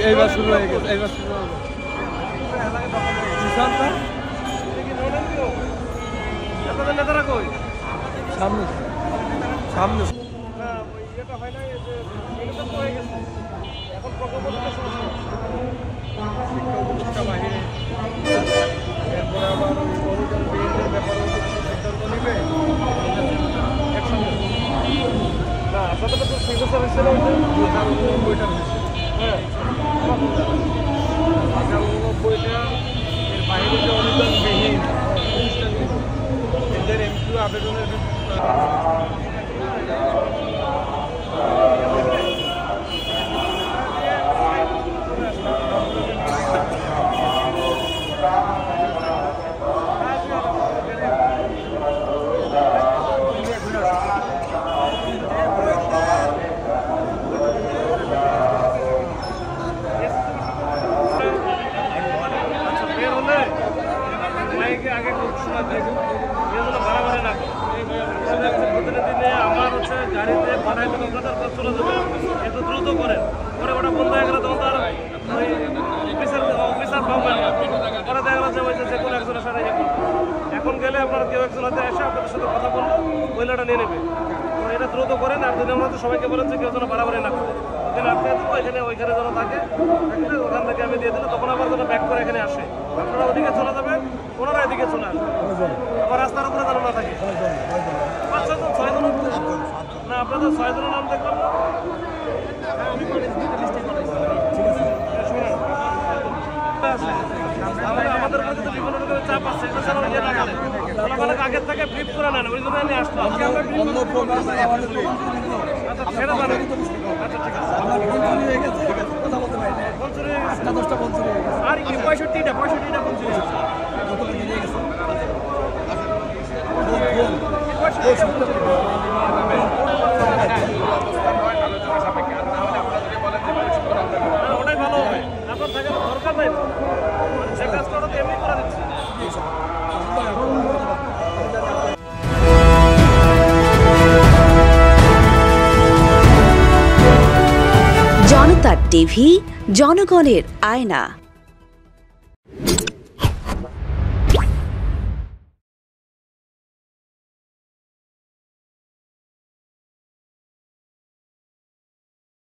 এইবার শুরু হয়ে গেছে, এইবার শুরু হবে। নেতারা কই? সামনে সামনে এখন প্রকল্প বাহিরে এরপরে আবার অনুদান বিএনপির ব্যাপারে সিদ্ধান্ত নেবে একসঙ্গে না। আপনাদের তো সিগনেচার হয়েছিল 1999টার হয়েছে। হ্যাঁ 1999টা এর বাইরে যে অনুদানবিহীন প্রতিষ্ঠানগুলো এদের এমপিও আবেদনের আগে শোনা বাড়াবাড়ি না প্রতিনিধি আমার হচ্ছে গাড়িতে পাঠাই কলকাতার পর চলে যাবে, এত দ্রুত করেন। পরে ওটা বন্ধ হয়ে গেলে তখন তার অফিসার পাবেন না। পরে দেখা গেল যে কোনো একজনের সাথে এখন গেলে আপনারা কেউ একজন হাতে এসে আপনাদের সাথে কথা বললো, মহিলাটা নিয়ে নেবে। তো এটা দ্রুত করেন। আর যদি আমরা সবাইকে বলেন যে কেউ যেন বাড়াবাড়ি না করে, ওখানে আটকে দেবো, ওইখানে যেন থাকে, ওখান থেকে আমি দিয়ে দিলে তখন আবার যেন ব্যাক করে এখানে আসে। আপনারা ওদিকে চলে যাবেন, ওনারা এদিকে চলে আসবে, আবার রাস্তার উপরে যেন না থাকে। 5-6 জন 6 জন না, আপনাদের 6 জনের নাম দেখলাম না। আমাদের কাছে তো বিভিন্ন রকমের চাপ আছে, আগের থেকে ব্রিফ করে নেন, ওই জন্য আমি আসলাম। আচ্ছা সেটা জানেন। আচ্ছা ঠিক আছে, আর কি 65টা পঞ্চুরি ওটাই ভালো হবে। আপনার থাকার দরকার নাই, সে কাজ করা তো এমনি করে দিচ্ছি। জনতা টিভি, জনগণের আয়না।